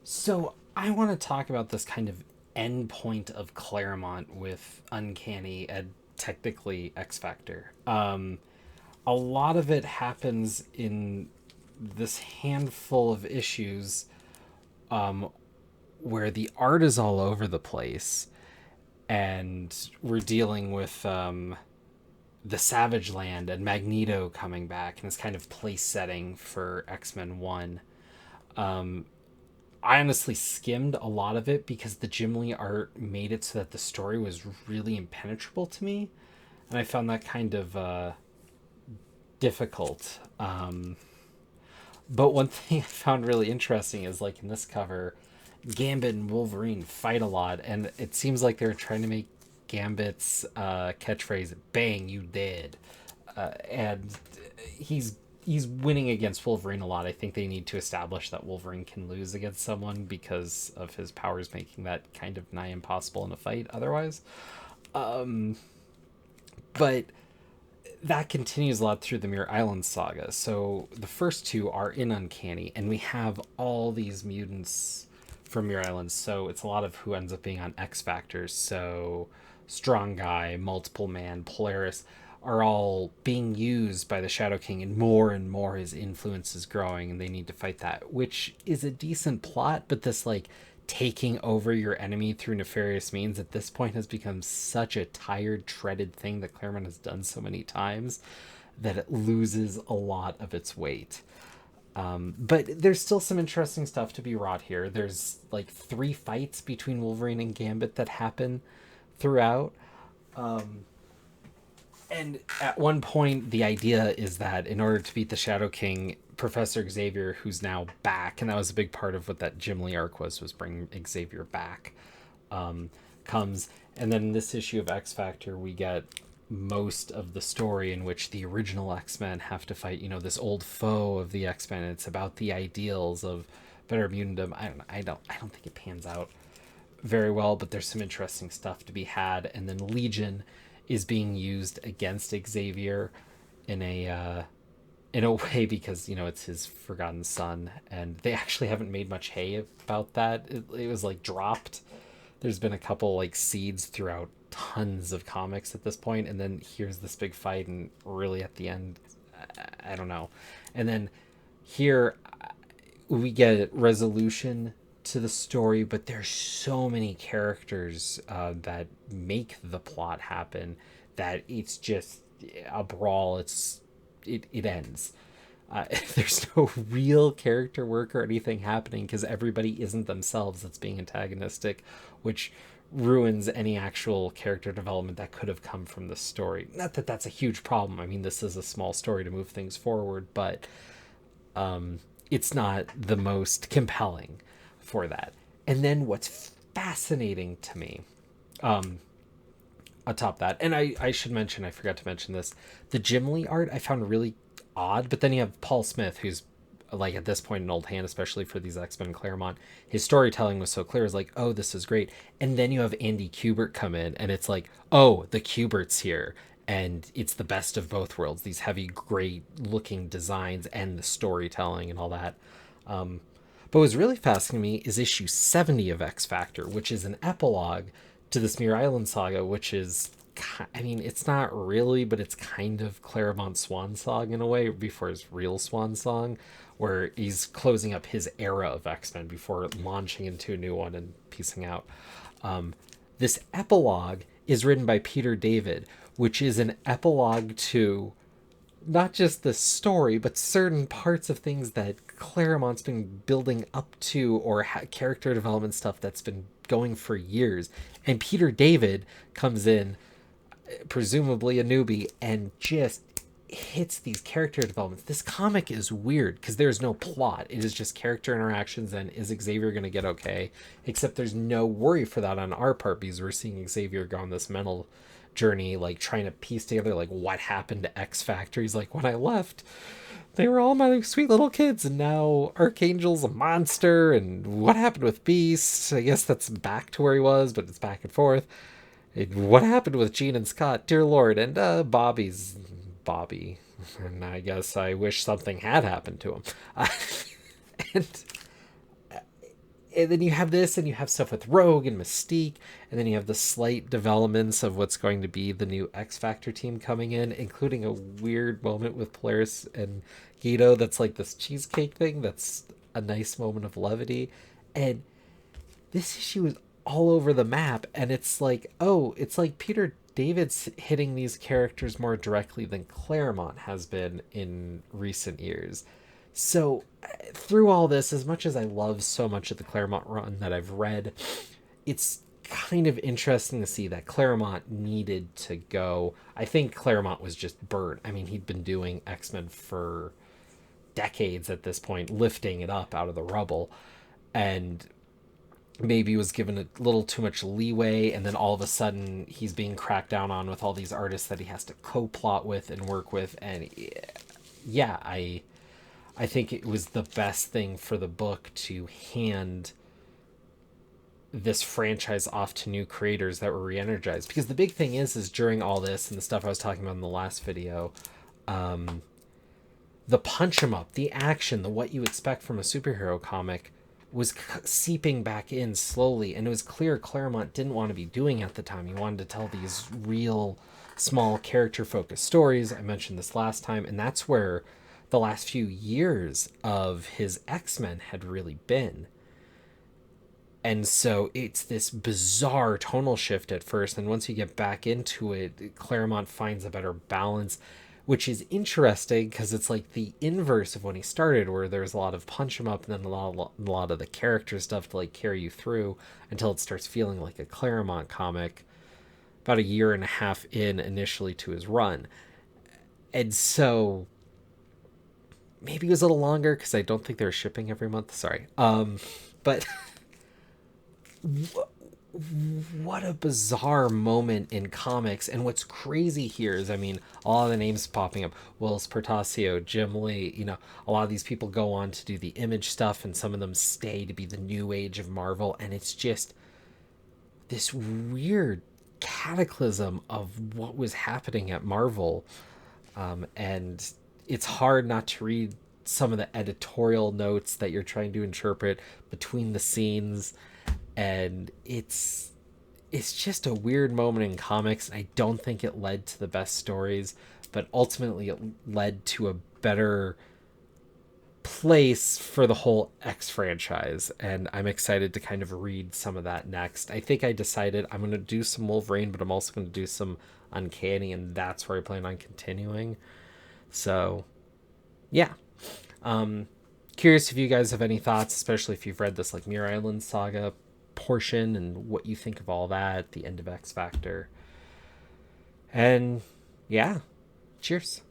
So I want to talk about this kind of end point of Claremont with Uncanny and technically X Factor. A lot of it happens in this handful of issues where the art is all over the place, and we're dealing with the Savage Land and Magneto coming back and this kind of place setting for X-Men 1. I honestly skimmed a lot of it because the Jim Lee art made it so that the story was really impenetrable to me, and I found that kind of difficult. But one thing I found really interesting is, like, in this cover, Gambit and Wolverine fight a lot, and it seems like they're trying to make Gambit's catchphrase "Bang, you dead," and he's he's winning against Wolverine a lot. I think they need to establish that Wolverine can lose against someone because of his powers making that kind of nigh impossible in a fight otherwise. But that continues a lot through the Muir Island saga. So the first two are in Uncanny, and we have all these mutants from Muir Island. So it's a lot of who ends up being on X Factors. So Strong Guy, Multiple Man, Polaris are all being used by the Shadow King, and more his influence is growing, and they need to fight that, which is a decent plot. But this, like, taking over your enemy through nefarious means at this point has become such a tired, treaded thing that Claremont has done so many times that it loses a lot of its weight. But there's still some interesting stuff to be wrought here. There's like three fights between Wolverine and Gambit that happen throughout. And at one point, the idea is that in order to beat the Shadow King, Professor Xavier, who's now back, and that was a big part of what that Jim Lee arc was bringing Xavier back, comes. And then in this issue of X Factor, we get most of the story in which the original X-Men have to fight, this old foe of the X-Men. It's about the ideals of better mutantdom. I don't think it pans out very well, but there's some interesting stuff to be had. And then Legion is being used against Xavier in a way because it's his forgotten son, and they actually haven't made much hay about that. It was like dropped. There's been a couple like seeds throughout tons of comics at this point, and then here's this big fight, and really at the end, I don't know. And then here we get resolution to the story, but there's so many characters that make the plot happen that it's just a brawl. It ends. There's no real character work or anything happening because everybody isn't themselves that's being antagonistic, which ruins any actual character development that could have come from the story. Not that that's a huge problem. I mean, this is a small story to move things forward, but it's not the most compelling for that. And then what's fascinating to me, atop that, and I should mention, I forgot to mention this, the Jim Lee art I found really odd, but then you have Paul Smith, who's like at this point an old hand, especially for these X-Men Claremont. His storytelling was so clear. It's like, oh, this is great. And then you have Andy Kubert come in, and it's like, oh, the Kubert's here. And it's the best of both worlds, these heavy, great looking designs and the storytelling and all that. But what's really fascinating to me is issue 70 of X Factor, which is an epilogue to this Muir Island saga, which is, I mean, it's not really, but it's kind of Claremont's swan song in a way, before his real swan song, where he's closing up his era of X-Men before launching into a new one and piecing out. This epilogue is written by Peter David, which is an epilogue to not just the story, but certain parts of things that Claremont's been building up to, or character development stuff that's been going for years. And Peter David comes in, presumably a newbie, and just hits these character developments. This comic is weird because there's no plot. It is just character interactions and is Xavier going to get okay? Except there's no worry for that on our part because we're seeing Xavier go on this mental journey, like trying to piece together like what happened to X Factor. He's like, when I left, they were all my sweet little kids, and now Archangel's a monster, and what happened with Beast? I guess that's back to where he was, but it's back and forth. What happened with Gene and Scott? Dear Lord. And Bobby's Bobby. And I guess I wish something had happened to him. And And then you have this, and you have stuff with Rogue and Mystique, and then you have the slight developments of what's going to be the new X Factor team coming in, including a weird moment with Polaris and Guido that's like this cheesecake thing that's a nice moment of levity. And this issue is all over the map, and it's like, oh, it's like Peter David's hitting these characters more directly than Claremont has been in recent years. So through all this, as much as I love so much of the Claremont run that I've read, it's kind of interesting to see that Claremont needed to go. I think Claremont was just burnt. I mean, he'd been doing X-Men for decades at this point, lifting it up out of the rubble, and maybe was given a little too much leeway, and then all of a sudden he's being cracked down on with all these artists that he has to co-plot with and work with. And yeah, I think it was the best thing for the book to hand this franchise off to new creators that were re-energized. Because the big thing is during all this and the stuff I was talking about in the last video, the punch 'em up, the action, the what you expect from a superhero comic was seeping back in slowly, and it was clear Claremont didn't want to be doing at the time. He wanted to tell these real small character focused stories. I mentioned this last time, and that's where the last few years of his X-Men had really been. And so it's this bizarre tonal shift at first, and once you get back into it, Claremont finds a better balance, which is interesting because it's like the inverse of when he started, where there's a lot of punch 'em up and then a lot of the character stuff to like carry you through until it starts feeling like a Claremont comic about a year and a half in initially to his run. And so maybe it was a little longer because I don't think they were shipping every month. Sorry. But what a bizarre moment in comics. And what's crazy here is, I mean, a lot of the names popping up: Willis Portacio, Jim Lee, a lot of these people go on to do the Image stuff, and some of them stay to be the new age of Marvel. And it's just this weird cataclysm of what was happening at Marvel. And it's hard not to read some of the editorial notes that you're trying to interpret between the scenes, and it's just a weird moment in comics. I don't think it led to the best stories, but ultimately it led to a better place for the whole X franchise, and I'm excited to kind of read some of that next. I think I decided I'm going to do some Wolverine, but I'm also going to do some Uncanny, and that's where I plan on continuing. So yeah, curious if you guys have any thoughts, especially if you've read this like Muir Island Saga portion, and what you think of all that at the end of X Factor. And yeah, cheers.